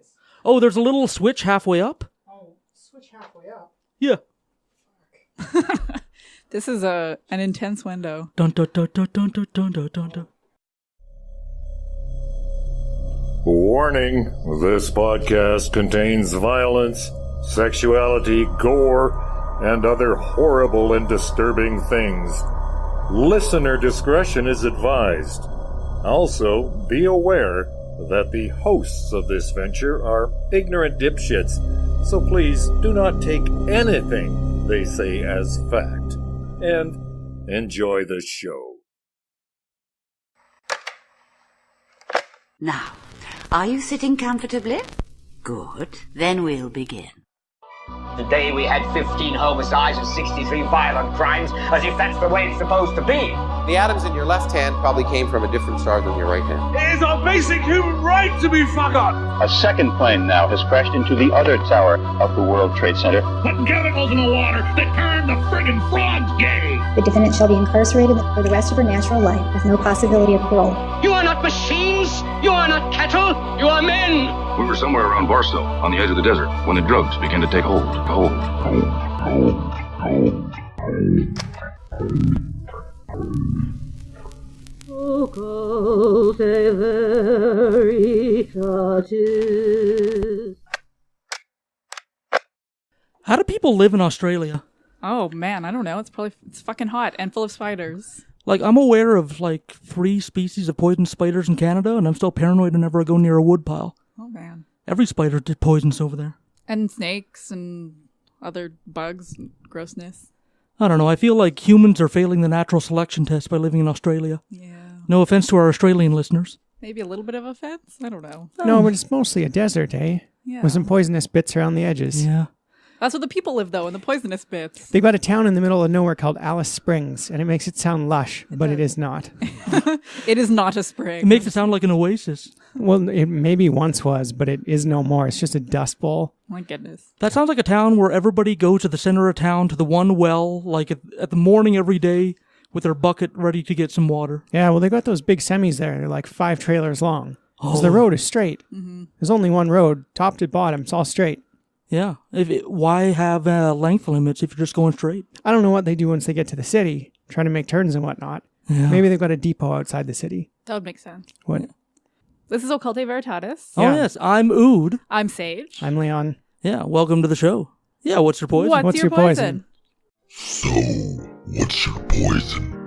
is. Oh, there's a little switch halfway up? Oh, switch halfway up? Yeah. This is an intense window. Dun, dun, dun, dun, dun, dun, dun, dun, dun, dun. Warning, this podcast contains violence, sexuality, gore, and other horrible and disturbing things. Listener discretion is advised. Also, be aware that the hosts of this venture are ignorant dipshits, so please do not take anything they say as fact. And enjoy the show. Now, are you sitting comfortably? Good. Then we'll begin. Today we had 15 homicides and 63 violent crimes, as if that's the way it's supposed to be. The atoms in your left hand probably came from a different star than your right hand. It is our basic human right to be fuck up. A second plane now has crashed into the other tower of the World Trade Center. Putting chemicals in the water that turn the friggin' frogs gay. The defendant shall be incarcerated for the rest of her natural life with no possibility of parole. You are not machines. You are not cattle. You are men. We were somewhere around Barstow, on the edge of the desert, when the drugs began to take hold. Occultae Veritatis. How do people live in Australia? Oh man, I don't know. It's fucking hot and full of spiders. Like, I'm aware of, 3 species of poison spiders in Canada, and I'm still paranoid whenever I go near a wood pile. Oh man. Every spider did poisonous over there. And snakes and other bugs and grossness. I don't know. I feel like humans are failing the natural selection test by living in Australia. Yeah. No offense to our Australian listeners. Maybe a little bit of offense? I don't know. No, but it's mostly a desert, eh? Yeah. With some poisonous bits around the edges. Yeah. That's where the people live, though, in the poisonous bits. They've got a town in the middle of nowhere called Alice Springs, and it makes it sound lush, but it is not. It is not a spring. It makes it sound like an oasis. Well, it maybe once was, but it is no more. It's just a dust bowl. My goodness. That sounds like a town where everybody goes to the center of town to the one well, at the morning every day, with their bucket ready to get some water. Yeah, well, they got those big semis there. They're like 5 trailers long. Because the road is straight. Mm-hmm. There's only one road, top to bottom. It's all straight. Yeah. Why have length limits if you're just going straight? I don't know what they do once they get to the city, trying to make turns and whatnot. Yeah. Maybe they've got a depot outside the city. That would make sense. What? Yeah. This is Occultae Veritatis. Oh, yes. I'm Ood. I'm Sage. I'm Leon. Yeah, welcome to the show. Yeah, what's your poison? What's your poison? So, what's your poison?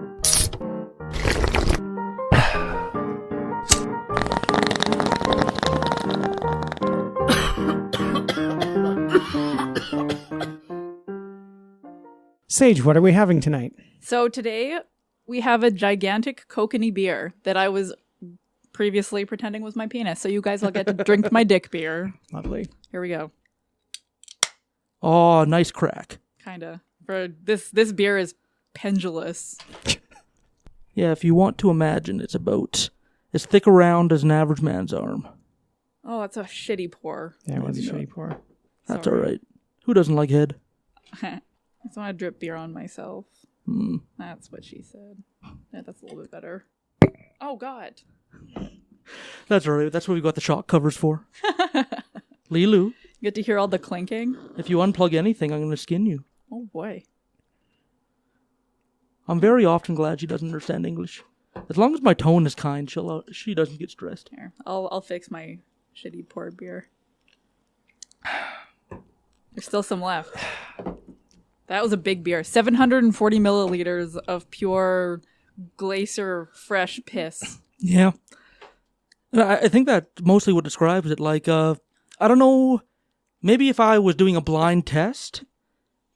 Sage, what are we having tonight? So today we have a gigantic kokanee beer that I was previously pretending was my penis. So you guys all get to drink my dick beer. Lovely. Here we go. Oh, nice crack. Kinda. For this beer is pendulous. Yeah, if you want to imagine, it's about as thick around as an average man's arm. Oh, that's a shitty pour. Yeah, it was a shitty pour. That's all right. Who doesn't like head? I just want to drip beer on myself. Mm. That's what she said. Yeah, that's a little bit better. Oh, God. That's all right. That's what we got the shock covers for. Lilu. You get to hear all the clinking. If you unplug anything, I'm going to skin you. Oh, boy. I'm very often glad she doesn't understand English. As long as my tone is kind, she doesn't get stressed. Here, I'll fix my shitty pour beer. There's still some left. That was a big beer. 740 milliliters of pure glacier fresh piss. Yeah. I think that mostly what describes it. Like, I don't know, maybe if I was doing a blind test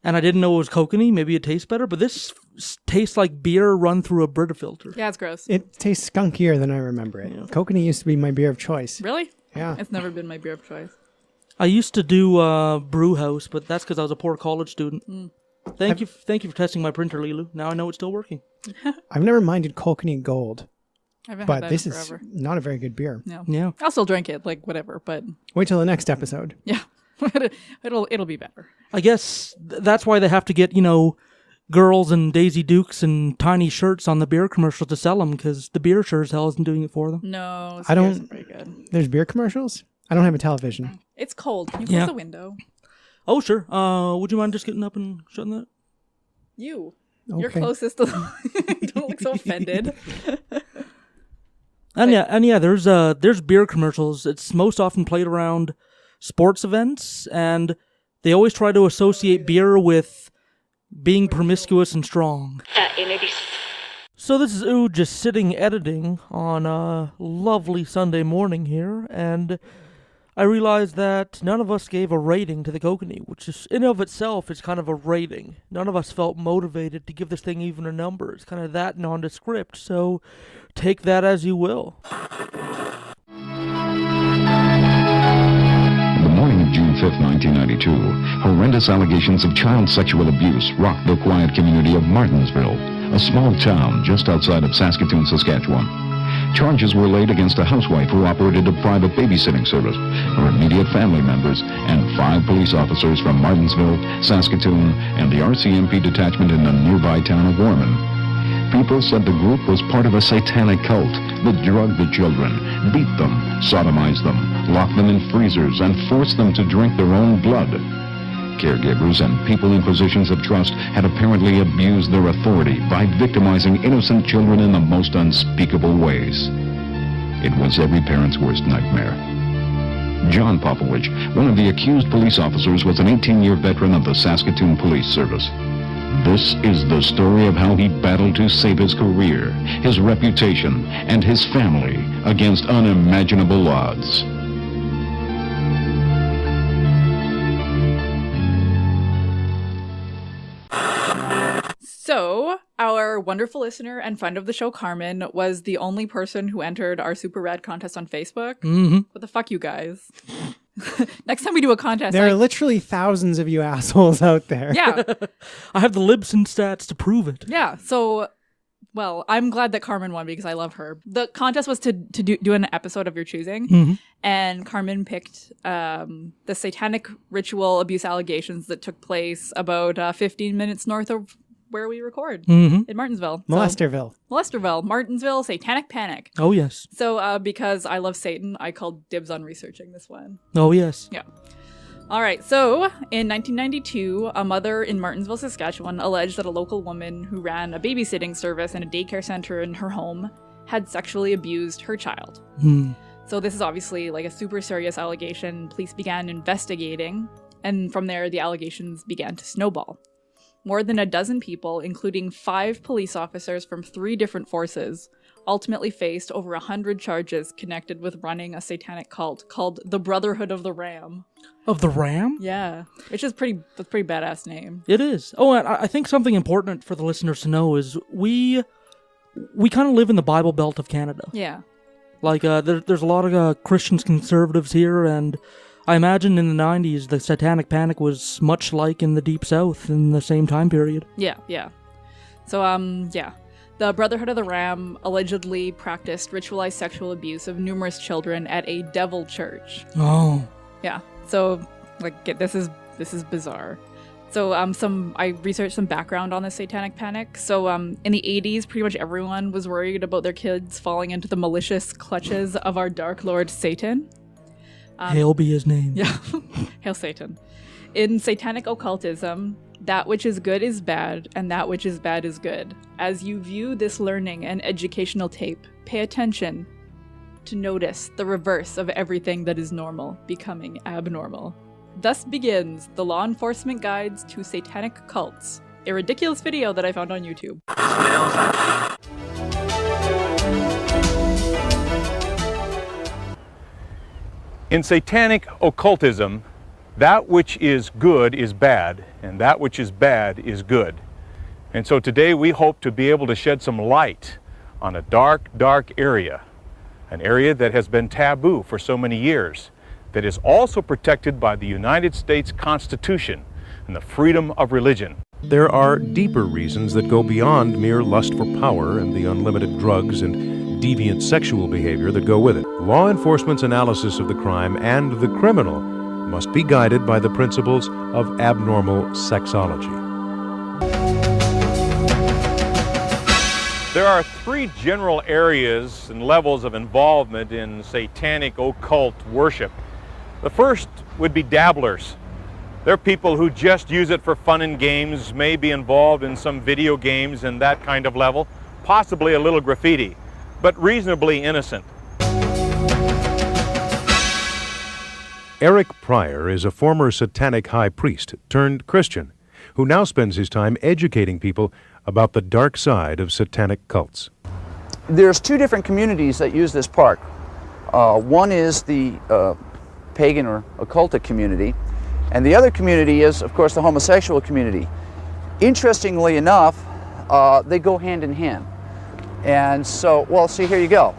and I didn't know it was kokanee, maybe it tastes better, but this tastes like beer run through a Brita filter. Yeah, it's gross. It tastes skunkier than I remember it. Yeah. Kokanee used to be my beer of choice. Really? Yeah. It's never been my beer of choice. I used to do brew house, but that's because I was a poor college student. Mm. Thank you for testing my printer, Lilu. Now I know it's still working. I've never minded Kokanee Gold, I haven't had but that this in is forever. not a very good beer. No. Yeah. I'll still drink it, like whatever, but Wait till the next episode. yeah. it'll be better. I guess that's why they have to get, girls and Daisy Dukes and tiny shirts on the beer commercials to sell them, because the beer sure as hell isn't doing it for them. No, I don't- isn't very good. There's beer commercials? I don't have a television. It's cold. Can you close the window? Oh, sure. Would you mind just getting up and shutting that? You're Okay. closest to the... Don't look so offended. And yeah, there's beer commercials. It's most often played around sports events, and they always try to associate beer with being promiscuous and strong. So this is Ooh just sitting editing on a lovely Sunday morning here, and I realized that none of us gave a rating to the kokanee, which is in of itself is kind of a rating. None of us felt motivated to give this thing even a number. It's kind of that nondescript, so take that as you will. The morning of June 5th, 1992, horrendous allegations of child sexual abuse rocked the quiet community of Martensville, a small town just outside of Saskatoon, Saskatchewan. Charges were laid against a housewife who operated a private babysitting service, her immediate family members, and 5 police officers from Martensville, Saskatoon, and the RCMP detachment in the nearby town of Warman. People said the group was part of a satanic cult that drugged the children, beat them, sodomized them, locked them in freezers, and forced them to drink their own blood. Caregivers and people in positions of trust had apparently abused their authority by victimizing innocent children in the most unspeakable ways. It was every parent's worst nightmare. John Popovich, one of the accused police officers, was an 18-year veteran of the Saskatoon Police Service. This is the story of how he battled to save his career, his reputation, and his family against unimaginable odds. So, our wonderful listener and friend of the show, Carmen, was the only person who entered our Super Rad contest on Facebook. Mm-hmm. What the fuck, you guys? Next time we do a contest... There are literally thousands of you assholes out there. Yeah. I have the Libsyn stats to prove it. Yeah, so... Well, I'm glad that Carmen won because I love her. The contest was to do an episode of your choosing, Mm-hmm. and Carmen picked the satanic ritual abuse allegations that took place about 15 minutes north of where we record, Mm-hmm. in Martensville. Molesterville, Martensville Satanic Panic. Oh, yes. So because I love Satan, I called dibs on researching this one. Oh, yes. Yeah. All right, so in 1992, a mother in Martensville, Saskatchewan, alleged that a local woman who ran a babysitting service and a daycare center in her home had sexually abused her child. So this is obviously like a super serious allegation. Police began investigating, and from there, the allegations began to snowball. More than a dozen people, including 5 police officers from 3 different forces, ultimately faced over 100 charges connected with running a satanic cult called the Brotherhood of the Ram. Of the Ram? Yeah, which is pretty badass name. It is. Oh, and I think something important for the listeners to know is we kind of live in the Bible Belt of Canada. Yeah. Like, there's a lot of Christians conservatives here, and I imagine in the 90s the Satanic Panic was much like in the Deep South in the same time period. Yeah. So, yeah. The Brotherhood of the Ram allegedly practiced ritualized sexual abuse of numerous children at a devil church. Oh. Yeah. So, like, this is bizarre. So, I researched some background on the Satanic Panic. So, in the 80s, pretty much everyone was worried about their kids falling into the malicious clutches of our Dark Lord Satan. Hail be his name. Yeah. Hail Satan. In satanic occultism, that which is good is bad, and that which is bad is good. As you view this learning and educational tape, pay attention to notice the reverse of everything that is normal becoming abnormal. Thus begins the Law Enforcement Guides to Satanic Cults, a ridiculous video that I found on YouTube. In satanic occultism, that which is good is bad, and that which is bad is good. And so today we hope to be able to shed some light on a dark, dark area, an area that has been taboo for so many years, that is also protected by the United States Constitution and the freedom of religion. There are deeper reasons that go beyond mere lust for power and the unlimited drugs and deviant sexual behavior that go with it. Law enforcement's analysis of the crime and the criminal must be guided by the principles of abnormal sexology. There are 3 general areas and levels of involvement in satanic occult worship. The first would be dabblers. They're people who just use it for fun and games, may be involved in some video games and that kind of level, possibly a little graffiti, but reasonably innocent. Eric Pryor is a former satanic high priest turned Christian who now spends his time educating people about the dark side of satanic cults. There's two different communities that use this park. One is the pagan or Occultae community, and the other community is, of course, the homosexual community. Interestingly enough, they go hand in hand. And so, well, see, here you go.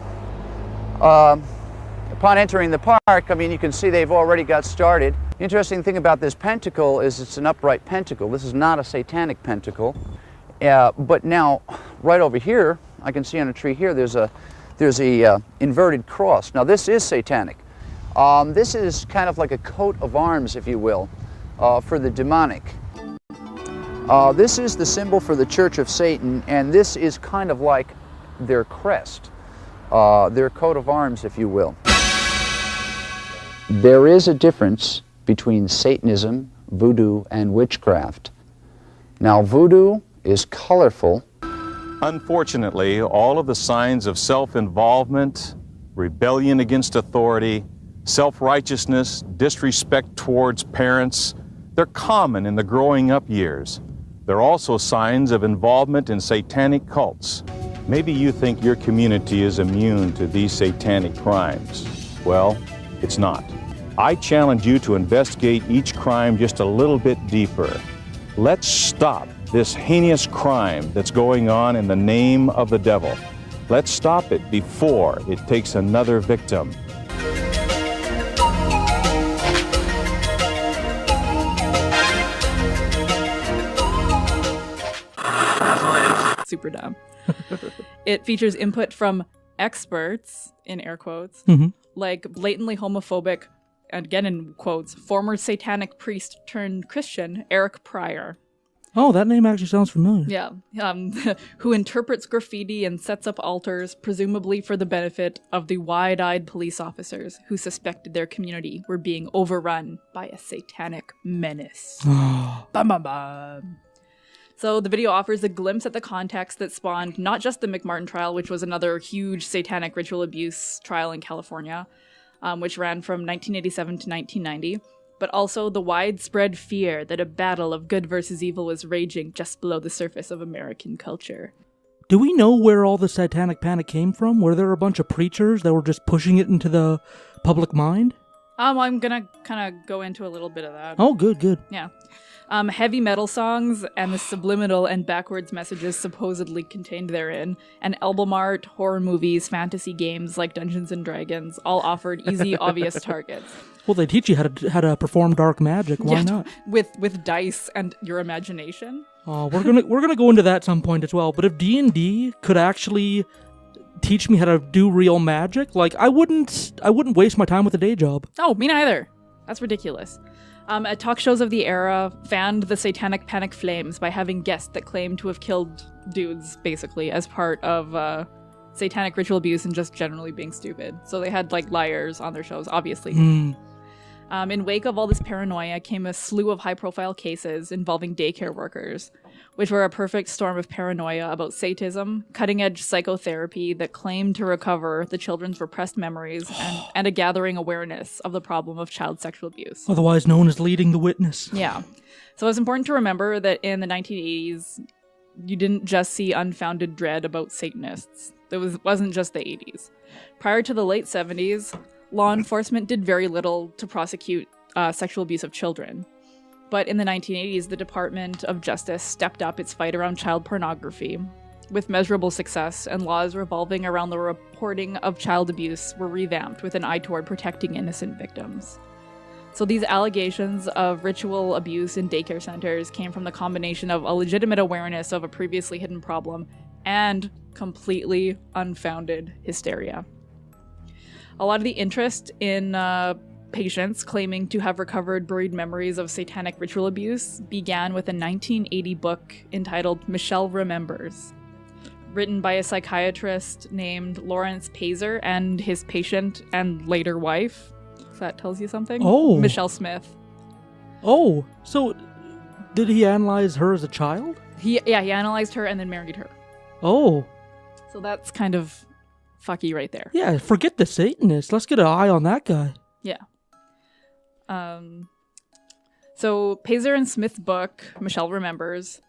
Upon entering the park, I mean, you can see they've already got started. The interesting thing about this pentacle is it's an upright pentacle. This is not a satanic pentacle. But now, right over here, I can see on a tree here, there's a inverted cross. Now, this is satanic. This is kind of like a coat of arms, if you will, for the demonic. This is the symbol for the Church of Satan, and this is kind of like their crest, their coat of arms, if you will. There is a difference between Satanism, voodoo, and witchcraft. Now, voodoo is colorful. Unfortunately, all of the signs of self-involvement, rebellion against authority, self-righteousness, disrespect towards parents, they're common in the growing up years. They're also signs of involvement in satanic cults. Maybe you think your community is immune to these satanic crimes. Well, it's not. I challenge you to investigate each crime just a little bit deeper. Let's stop this heinous crime that's going on in the name of the devil. Let's stop it before it takes another victim. Super dumb. It features input from experts, in air quotes, like blatantly homophobic, and again in quotes, former satanic priest turned Christian Eric Pryor. Oh, that name actually sounds familiar. Yeah, who interprets graffiti and sets up altars, presumably for the benefit of the wide-eyed police officers who suspected their community were being overrun by a satanic menace. Bum, bum, bum. So the video offers a glimpse at the context that spawned not just the McMartin trial, which was another huge satanic ritual abuse trial in California, which ran from 1987 to 1990, but also the widespread fear that a battle of good versus evil was raging just below the surface of American culture. Do we know where all the satanic panic came from? Were there a bunch of preachers that were just pushing it into the public mind? I'm gonna kind of go into a little bit of that. Oh, good. Yeah. Heavy metal songs and the subliminal and backwards messages supposedly contained therein, and album art, horror movies, fantasy games like Dungeons and Dragons all offered easy, obvious targets. Well, they teach you how to perform dark magic. Why not? With dice and your imagination. Oh, we're gonna go into that at some point as well. But if D&D could actually teach me how to do real magic, like I wouldn't waste my time with a day job. Oh, me neither. That's ridiculous. At talk shows of the era, fanned the satanic panic flames by having guests that claimed to have killed dudes, basically, as part of satanic ritual abuse and just generally being stupid. So they had, like, liars on their shows, obviously. In wake of all this paranoia came a slew of high-profile cases involving daycare workers, which were a perfect storm of paranoia about sadism, cutting-edge psychotherapy that claimed to recover the children's repressed memories, and a gathering awareness of the problem of child sexual abuse. Otherwise known as leading the witness. Yeah. So it's important to remember that in the 1980s, you didn't just see unfounded dread about Satanists. It wasn't just the 80s. Prior to the late 70s, law enforcement did very little to prosecute sexual abuse of children. But in the 1980s, the Department of Justice stepped up its fight around child pornography, with measurable success, and laws revolving around the reporting of child abuse were revamped with an eye toward protecting innocent victims. So these allegations of ritual abuse in daycare centers came from the combination of a legitimate awareness of a previously hidden problem and completely unfounded hysteria. A lot of the interest in patients claiming to have recovered buried memories of satanic ritual abuse began with a 1980 book entitled Michelle Remembers, written by a psychiatrist named Lawrence Pazer and his patient and later wife. that tells you something. Oh. Michelle Smith. Oh, so did he analyze her as a child? He analyzed her and then married her. Oh. So that's kind of fucky right there. Yeah, forget the Satanist. Let's get an eye on that guy. Yeah. So Pazer and Smith's book, Michelle Remembers,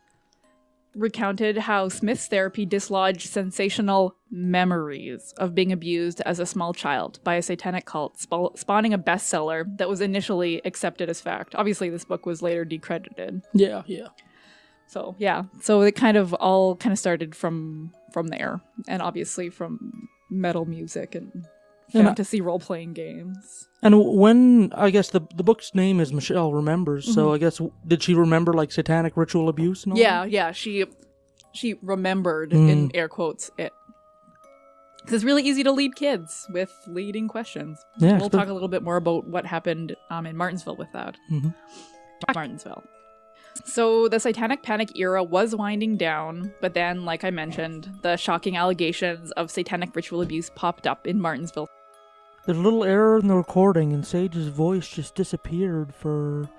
recounted how Smith's therapy dislodged sensational memories of being abused as a small child by a satanic cult, spawning a bestseller that was initially accepted as fact. Obviously, this book was later decredited. Yeah. So, So it kind of all started from there, and obviously from metal music and fantasy role-playing games. And when, I guess the book's name is Michelle Remembers, so I guess, did she remember, like, satanic ritual abuse and all that? Yeah, she remembered, in air quotes, it. Because it's really easy to lead kids with leading questions. Yeah, we'll talk a little bit more about what happened in Martensville with that. Martensville. So the Satanic Panic era was winding down, but then, like I mentioned, the shocking allegations of satanic ritual abuse popped up in Martensville. There's a little error in the recording, and Sage's voice just disappeared for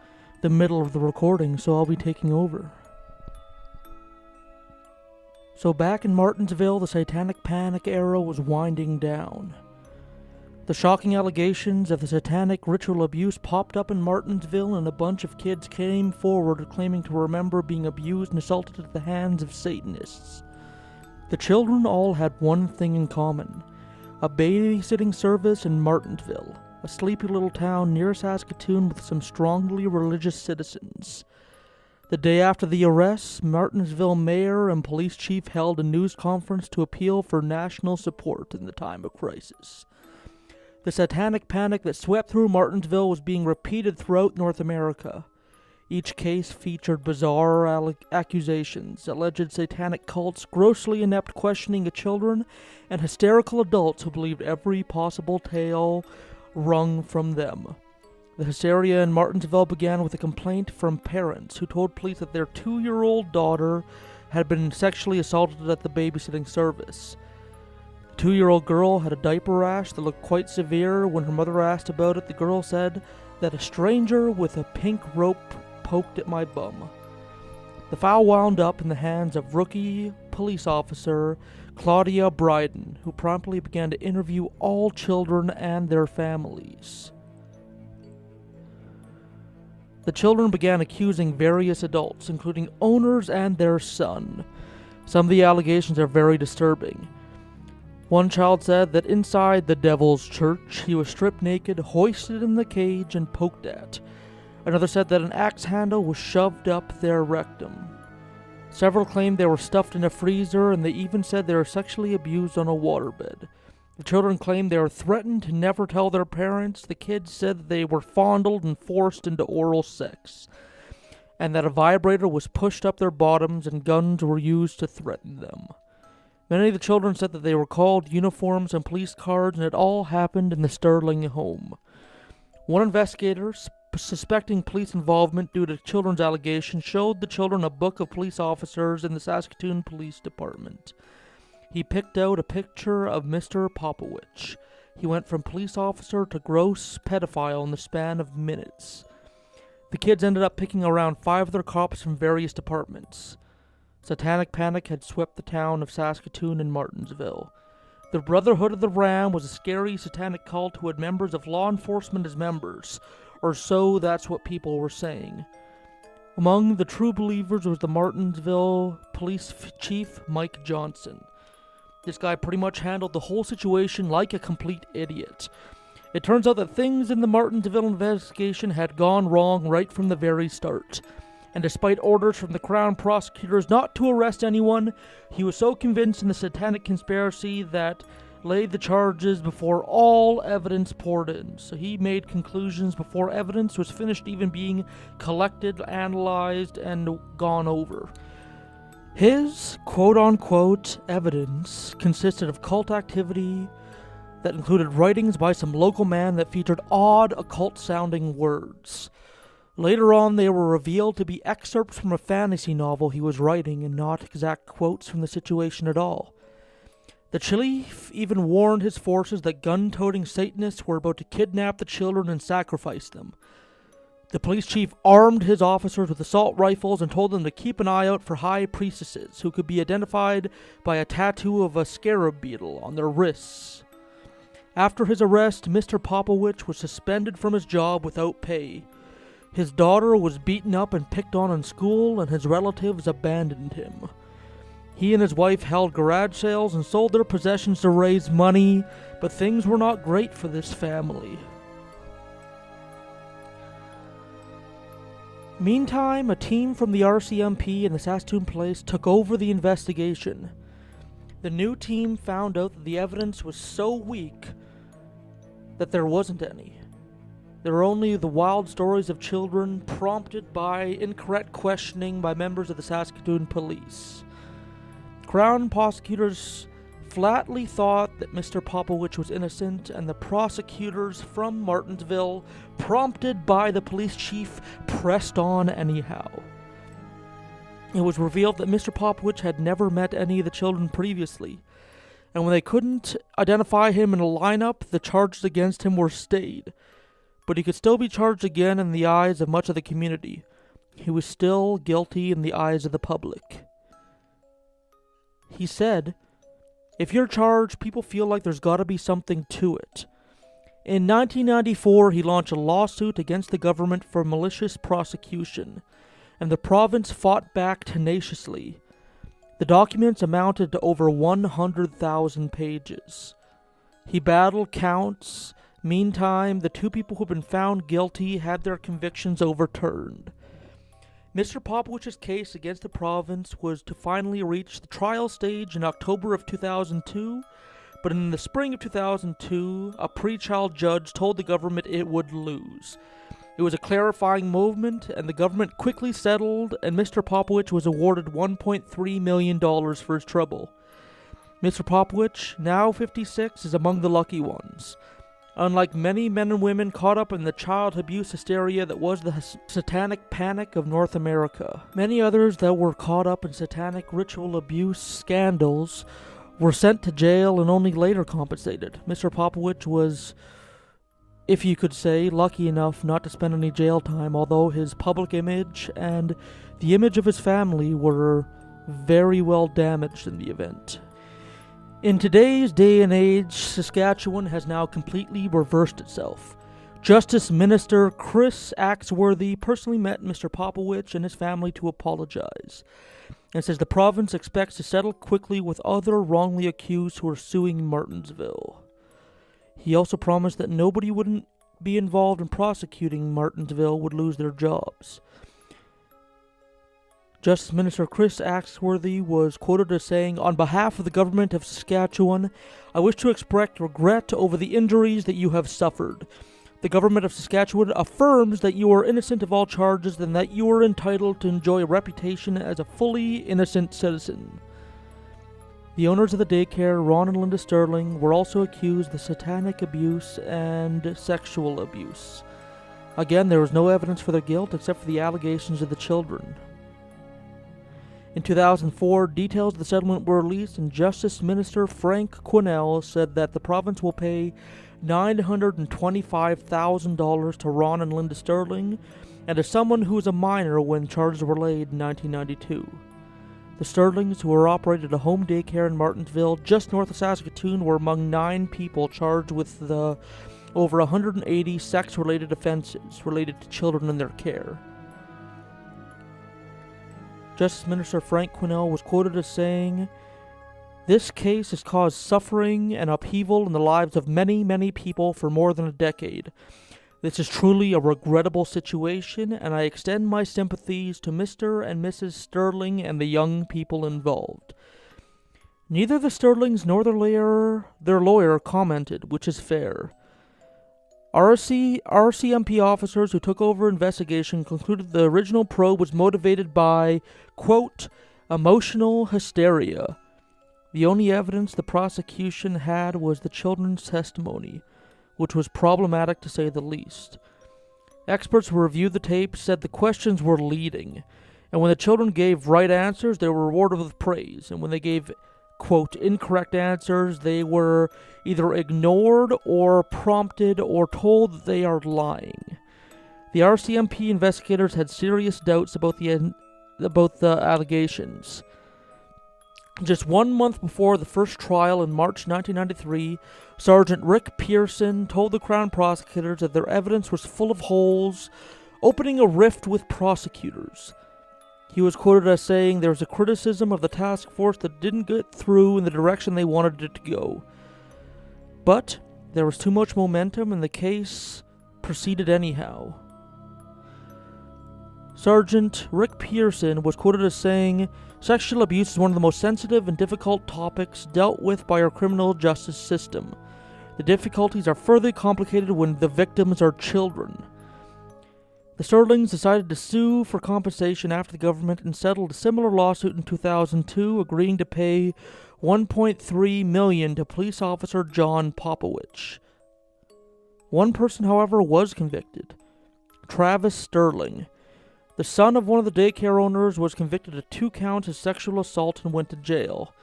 the middle of the recording, so I'll be taking over. So back in Martensville, the Satanic Panic era was winding down. The shocking allegations of the satanic ritual abuse popped up in Martensville, and a bunch of kids came forward claiming to remember being abused and assaulted at the hands of Satanists. The children all had one thing in common: a babysitting service in Martensville, a sleepy little town near Saskatoon with some strongly religious citizens. The day after the arrests, Martensville mayor and police chief held a news conference to appeal for national support in the time of crisis. The satanic panic that swept through Martensville was being repeated throughout North America. Each case featured bizarre accusations, alleged satanic cults, grossly inept questioning of children, and hysterical adults who believed every possible tale wrung from them. The hysteria in Martensville began with a complaint from parents who told police that their 2-year-old daughter had been sexually assaulted at the babysitting service. The 2-year-old girl had a diaper rash that looked quite severe. When her mother asked about it, the girl said that a stranger with a pink rope poked at my bum. The file wound up in the hands of rookie police officer Claudia Bryden, who promptly began to interview all children and their families. The children began accusing various adults, including owners and their son. Some of the allegations are very disturbing. One child said that inside the Devil's Church, he was stripped naked, hoisted in the cage, and poked at. Another said that an axe handle was shoved up their rectum. Several claimed they were stuffed in a freezer, and they even said they were sexually abused on a waterbed. The children claimed they were threatened to never tell their parents. The kids said that they were fondled and forced into oral sex, and that a vibrator was pushed up their bottoms and guns were used to threaten them. Many of the children said that they were called uniforms and police cards, and it all happened in the Sterling home. One investigator, suspecting police involvement due to children's allegations, showed the children a book of police officers in the Saskatoon Police Department. He picked out a picture of Mr. Popowich. He went from police officer to gross pedophile in the span of minutes. The kids ended up picking around 5 other cops from various departments. Satanic panic had swept the town of Saskatoon and Martensville. The Brotherhood of the Ram was a scary satanic cult who had members of law enforcement as members, or so that's what people were saying. Among the true believers was the Martensville police chief, Mike Johnson. This guy pretty much handled the whole situation like a complete idiot. It turns out that things in the Martensville investigation had gone wrong right from the very start. And despite orders from the Crown prosecutors not to arrest anyone, he was so convinced in the satanic conspiracy that laid the charges before all evidence poured in. So he made conclusions before evidence was finished even being collected, analyzed, and gone over. His quote-unquote evidence consisted of cult activity that included writings by some local man that featured odd, occult-sounding words. Later on, they were revealed to be excerpts from a fantasy novel he was writing and not exact quotes from the situation at all. The chief even warned his forces that gun-toting Satanists were about to kidnap the children and sacrifice them. The police chief armed his officers with assault rifles and told them to keep an eye out for high priestesses who could be identified by a tattoo of a scarab beetle on their wrists. After his arrest, Mr. Popowich was suspended from his job without pay. His daughter was beaten up and picked on in school, and his relatives abandoned him. He and his wife held garage sales and sold their possessions to raise money, but things were not great for this family. Meantime, a team from the RCMP and the Saskatoon Police took over the investigation. The new team found out that the evidence was so weak that there wasn't any. There were only the wild stories of children prompted by incorrect questioning by members of the Saskatoon Police. Crown prosecutors flatly thought that Mr. Popowich was innocent, and the prosecutors from Martensville, prompted by the police chief, pressed on anyhow. It was revealed that Mr. Popowich had never met any of the children previously, and when they couldn't identify him in a lineup, the charges against him were stayed. But he could still be charged again in the eyes of much of the community. He was still guilty in the eyes of the public. He said, "If you're charged, people feel like there's gotta be something to it." In 1994, he launched a lawsuit against the government for malicious prosecution, and the province fought back tenaciously. The documents amounted to over 100,000 pages. He battled counts. Meantime, the two people who had been found guilty had their convictions overturned. Mr. Popowich's case against the province was to finally reach the trial stage in October of 2002, but in the spring of 2002, a pre-trial judge told the government it would lose. It was a clarifying movement, and the government quickly settled, and Mr. Popowich was awarded $1.3 million for his trouble. Mr. Popowich, now 56, is among the lucky ones. Unlike many men and women caught up in the child abuse hysteria that was the satanic panic of North America, many others that were caught up in satanic ritual abuse scandals were sent to jail and only later compensated. Mr. Popowich was, if you could say, lucky enough not to spend any jail time, although his public image and the image of his family were very well damaged in the event. In today's day and age, Saskatchewan has now completely reversed itself. Justice Minister Chris Axworthy personally met Mr. Popowich and his family to apologize, and says the province expects to settle quickly with other wrongly accused who are suing Martensville. He also promised that nobody wouldn't be involved in prosecuting Martensville would lose their jobs. Justice Minister Chris Axworthy was quoted as saying, "On behalf of the government of Saskatchewan, I wish to express regret over the injuries that you have suffered. The government of Saskatchewan affirms that you are innocent of all charges and that you are entitled to enjoy a reputation as a fully innocent citizen." The owners of the daycare, Ron and Linda Sterling, were also accused of satanic abuse and sexual abuse. Again, there was no evidence for their guilt except for the allegations of the children. In 2004, details of the settlement were released, and Justice Minister Frank Quinnell said that the province will pay $925,000 to Ron and Linda Sterling, and to someone who was a minor when charges were laid in 1992. The Sterlings, who were operated a home daycare in Martensville, just north of Saskatoon, were among 9 people charged with the over 180 sex-related offenses related to children in their care. Justice Minister Frank Quinnell was quoted as saying, "This case has caused suffering and upheaval in the lives of many, many people for more than a decade. This is truly a regrettable situation, and I extend my sympathies to Mr. and Mrs. Sterling and the young people involved." Neither the Sterlings nor their lawyer commented, which is fair. RCMP officers who took over investigation concluded the original probe was motivated by, quote, "emotional hysteria." The only evidence the prosecution had was the children's testimony, which was problematic to say the least. Experts who reviewed the tape said the questions were leading, and when the children gave right answers, they were rewarded with praise, and when they gave quote, incorrect answers. They were either ignored or prompted or told that they are lying. The RCMP investigators had serious doubts about the allegations. Just 1 month before the first trial in March 1993, Sergeant Rick Pearson told the Crown prosecutors that their evidence was full of holes, opening a rift with prosecutors. He was quoted as saying there was a criticism of the task force that didn't get through in the direction they wanted it to go. But there was too much momentum and the case proceeded anyhow. Sergeant Rick Pearson was quoted as saying, "Sexual abuse is one of the most sensitive and difficult topics dealt with by our criminal justice system. The difficulties are further complicated when the victims are children." The Sterlings decided to sue for compensation after the government and settled a similar lawsuit in 2002, agreeing to pay $1.3 million to police officer John Popowich. One person, however, was convicted. Travis Sterling. The son of one of the daycare owners was convicted of 2 counts of sexual assault and went to jail.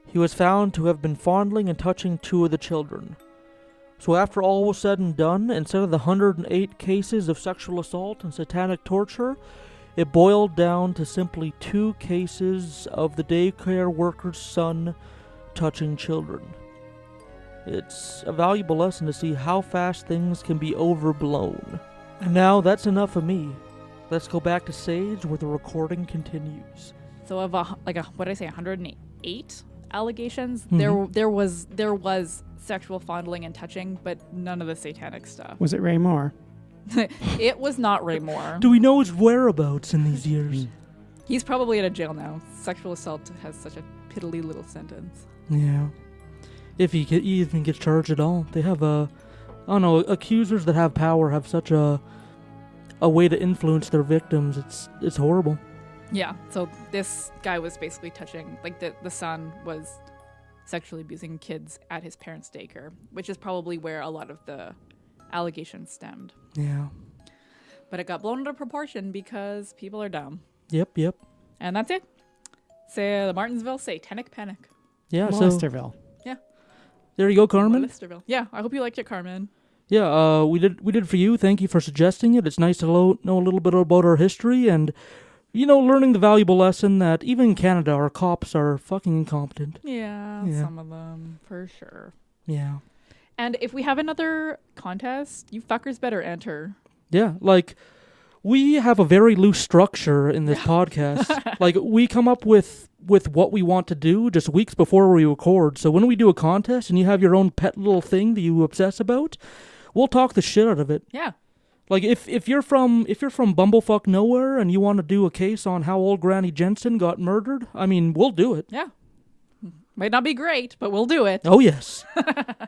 He was found to have been fondling and touching 2 of the children. So after all was said and done, instead of the 108 cases of sexual assault and satanic torture, it boiled down to simply 2 cases of the daycare worker's son touching children. It's a valuable lesson to see how fast things can be overblown. And now that's enough of me. Let's go back to Sage where the recording continues. So of what did I say, 108 allegations? Mm-hmm. There was sexual fondling and touching, but none of the satanic stuff. Was it Ray Moore? It was not Ray Moore. Do we know his whereabouts in these years? He's probably in a jail now. Sexual assault has such a piddly little sentence. Yeah. If he even gets charged at all. They have accusers that have power have such a way to influence their victims. It's horrible. Yeah, so this guy was basically touching, the son was sexually abusing kids at his parents' daycare, which is probably where a lot of the allegations stemmed. Yeah. But it got blown out of proportion because people are dumb. Yep. And that's it. Say the Martensville Satanic Panic. Yeah, Molesterville. Yeah. There you go, Carmen. Molesterville. Yeah, I hope you liked it, Carmen. Yeah, we did for you. Thank you for suggesting it. It's nice to know a little bit about our history and, learning the valuable lesson that even in Canada, our cops are fucking incompetent. Yeah, some of them, for sure. Yeah. And if we have another contest, you fuckers better enter. Yeah, we have a very loose structure in this podcast. We come up with what we want to do just weeks before we record. So when we do a contest and you have your own pet little thing that you obsess about, we'll talk the shit out of it. Yeah. If you're from bumblefuck nowhere and you want to do a case on how old Granny Jensen got murdered, we'll do it. Yeah. Might not be great, but we'll do it. Oh yes.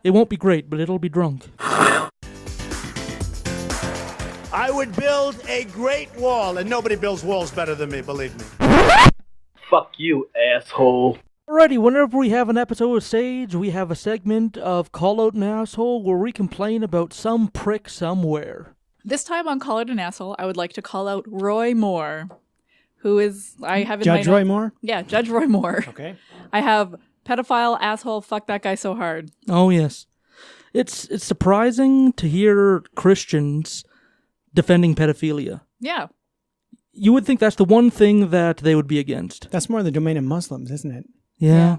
It won't be great, but it'll be drunk. I would build a great wall, and nobody builds walls better than me, believe me. Fuck you, asshole. Alrighty, whenever we have an episode of Sage, we have a segment of Call Out an Asshole where we complain about some prick somewhere. This time on Call Out an Asshole, I would like to call out Roy Moore, who is, I have in Judge my Roy Moore? Yeah, Judge Roy Moore. Okay. I have pedophile, asshole, fuck that guy so hard. Oh, yes. It's surprising to hear Christians defending pedophilia. Yeah. You would think that's the one thing that they would be against. That's more the domain of Muslims, isn't it? Yeah.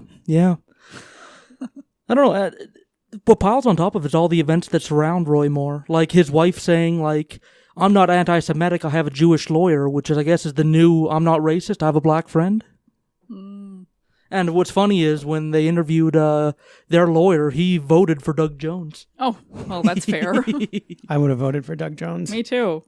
I don't know. What piles on top of it is all the events that surround Roy Moore. Like his wife saying, I'm not anti-Semitic, I have a Jewish lawyer, which I guess is the new, I'm not racist, I have a black friend. Mm. And what's funny is when they interviewed their lawyer, he voted for Doug Jones. Oh, well, that's fair. I would have voted for Doug Jones. Me too.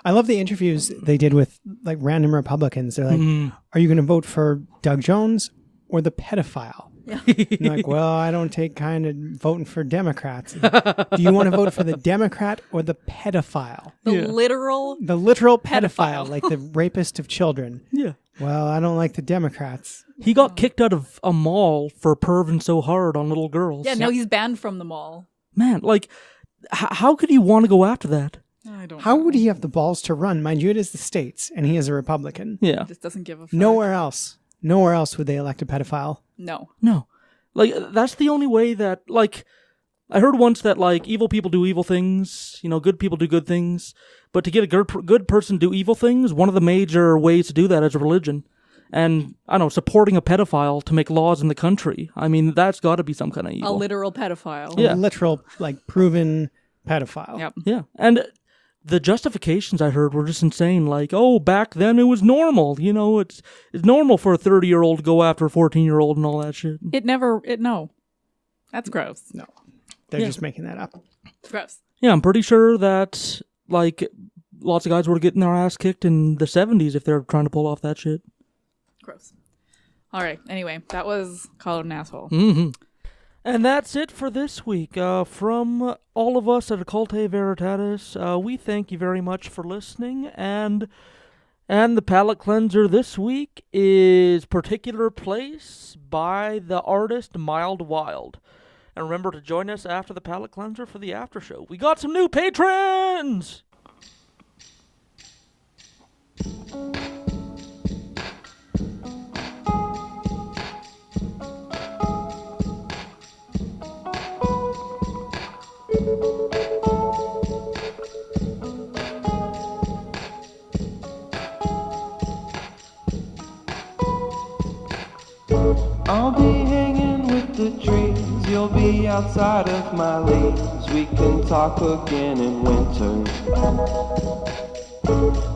I love the interviews they did with random Republicans. They're like, are you going to vote for Doug Jones or the pedophile? Yeah. And well, I don't take kind of voting for Democrats. Do you want to vote for the Democrat or the pedophile? The literal pedophile, like the rapist of children. Yeah. Well, I don't like the Democrats. He got kicked out of a mall for perving so hard on little girls. Yeah, now he's banned from the mall. Man, how could he want to go after that? I don't How know. would he have the balls to run? Mind you, it is the States, and he is a Republican. Yeah. Just doesn't give a fuck. Nowhere else Nowhere else would they elect a pedophile. No. Like, that's the only way that, like, I heard once that, like, evil people do evil things, good people do good things, but to get a good person to do evil things, one of the major ways to do that is religion. And, I don't know, supporting a pedophile to make laws in the country. I mean, that's got to be some kind of evil. A literal pedophile. Yeah. A literal, like, proven pedophile. Yep. Yeah. And the justifications I heard were just insane. Like, oh, back then it was normal. It's normal for a 30-year-old to go after a 14-year-old and all that shit. No. That's gross. No. They're just making that up. Gross. Yeah, I'm pretty sure that, like, lots of guys were getting their ass kicked in the 70s if they're trying to pull off that shit. Gross. All right. Anyway, that was Call It an Asshole. Mm-hmm. And that's it for this week. From all of us at Occultae Veritatis, we thank you very much for listening. And the palette cleanser this week is Particular Place by the artist Mild Wild. And remember to join us after the palette cleanser for the after show. We got some new patrons! I'll be hanging with the trees, you'll be outside of my leaves. We can talk again in winter.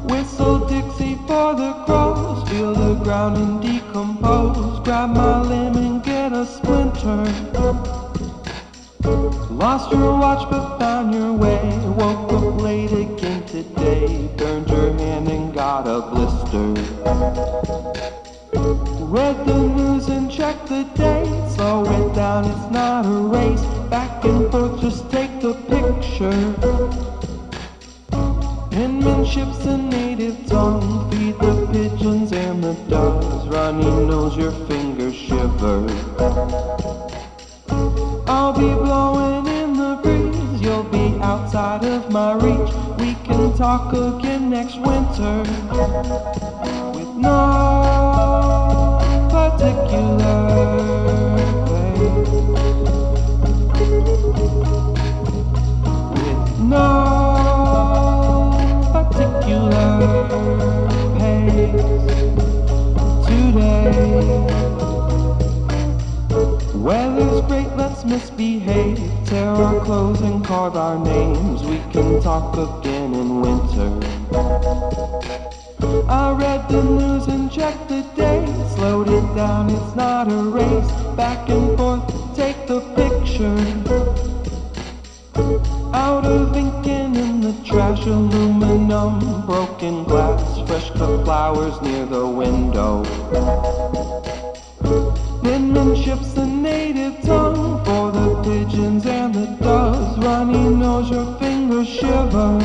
Whistle Dixie for the crows, feel the ground and decompose. Grab my limb and get a splinter. Lost your watch but found your way. Woke up late again today. Burned your hand and got a blister. Read the news and checked the date. Slow it down, it's not a race. Back and forth, just take the picture. Penmanship's a native tongue. Feed the pigeons and the doves. Runny nose, your fingers shiver. I'll be blowing in the breeze. You'll be outside of my reach. We can talk again next winter. With no particular place. With no particular pace. Today weather's great, let's misbehave. Tear our clothes and carve our names. We can talk again in winter. I read the news and checked the date. Slowed it down, it's not a race. Back and forth, take the picture. Out of ink and in the trash, aluminum, broken glass. Fresh cut flowers near the window. Penmanship's a native tongue for the pigeons and the doves. Runny nose, your fingers shiver.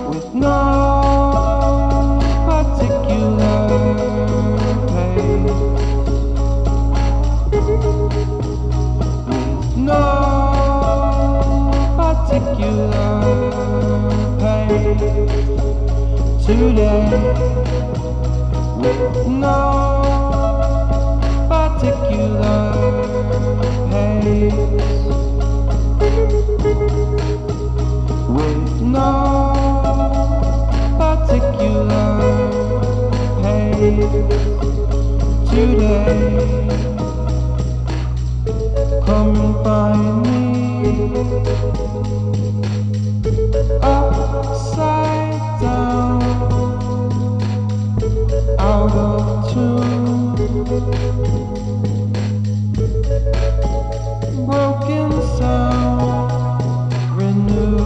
With no particular pace. With no particular pace. Today, with no particular pace. With no particular pace. Today, come and find me upside down, out of tune. Broken sound, renew,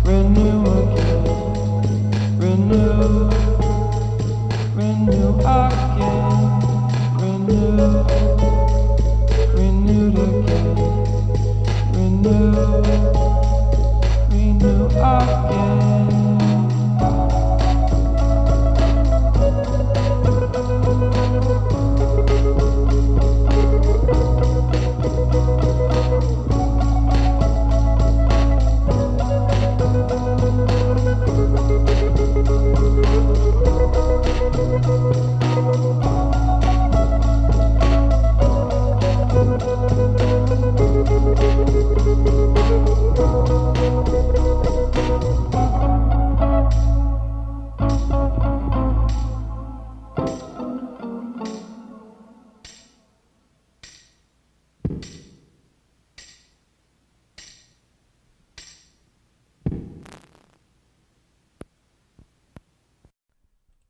renew again, renew, renew again, renew, renewed again.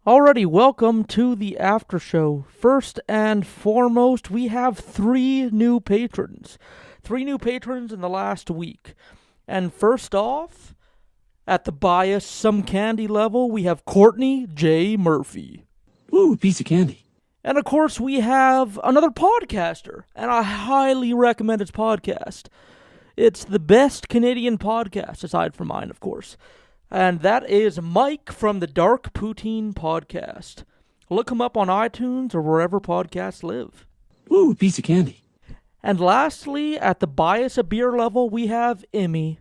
Alrighty, welcome to the Aftershow. First and foremost, we have 3 new patrons. 3 new patrons in the last week. And first off, at the bias some candy level, we have Courtney J. Murphy. Ooh, piece of candy. And of course, we have another podcaster, and I highly recommend his podcast. It's the best Canadian podcast, aside from mine, of course. And that is Mike from the Dark Poutine Podcast. Look him up on iTunes or wherever podcasts live. Ooh, piece of candy. And lastly, at the bias a beer level, we have Emmy.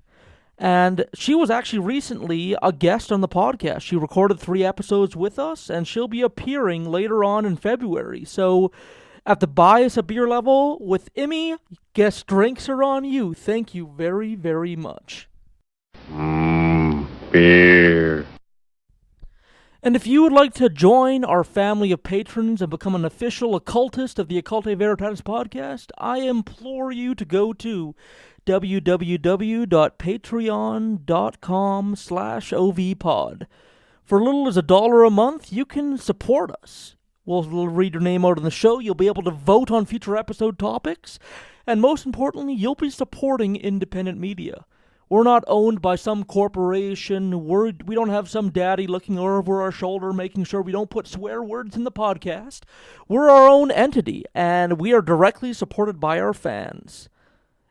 And she was actually recently a guest on the podcast. She recorded 3 episodes with us, and she'll be appearing later on in February. So, at the bias a beer level with Emmy, guest drinks are on you. Thank you very, very much. Beer. And if you would like to join our family of patrons and become an official occultist of the Occultae Veritatis podcast, I implore you to go to www.patreon.com/ovpod. For little as $1 a month, you can support us. We'll read your name out on the show, you'll be able to vote on future episode topics, and most importantly, you'll be supporting independent media. We're not owned by some corporation. We don't have some daddy looking over our shoulder making sure we don't put swear words in the podcast. We're our own entity, and we are directly supported by our fans.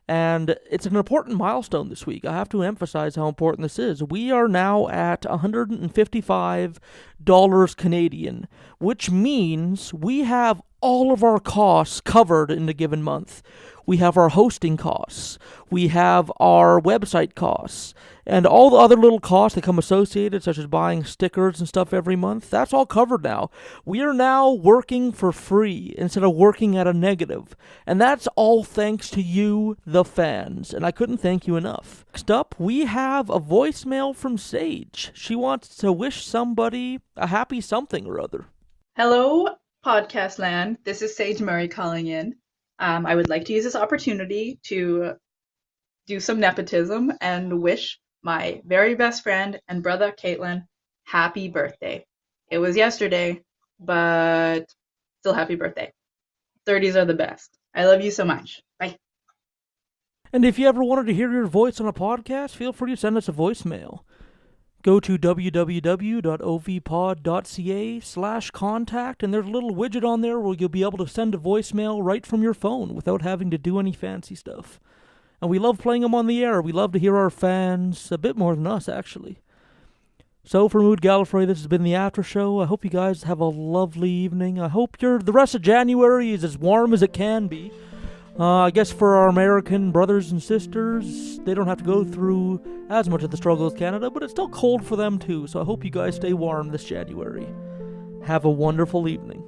And it's an important milestone this week. I have to emphasize how important this is. We are now at $155 Canadian, which means we have all of our costs covered in a given month. We have our hosting costs, we have our website costs, and all the other little costs that come associated, such as buying stickers and stuff every month. That's all covered now. We are now working for free instead of working at a negative. And that's all thanks to you, the fans. And I couldn't thank you enough. Next up, we have a voicemail from Sage. She wants to wish somebody a happy something or other. Hello, podcast land. This is Sage Murray calling in. I would like to use this opportunity to do some nepotism and wish my very best friend and brother, Caitlin, happy birthday. It was yesterday, but still happy birthday. 30s are the best. I love you so much. Bye. And if you ever wanted to hear your voice on a podcast, feel free to send us a voicemail. Go to www.ovpod.ca/contact, and there's a little widget on there where you'll be able to send a voicemail right from your phone without having to do any fancy stuff. And we love playing them on the air. We love to hear our fans, a bit more than us, actually. So, for Mood Gallifrey, this has been the Aftershow. I hope you guys have a lovely evening. I hope the rest of January is as warm as it can be. I guess for our American brothers and sisters, they don't have to go through as much of the struggle as Canada, but it's still cold for them too, so I hope you guys stay warm this January. Have a wonderful evening.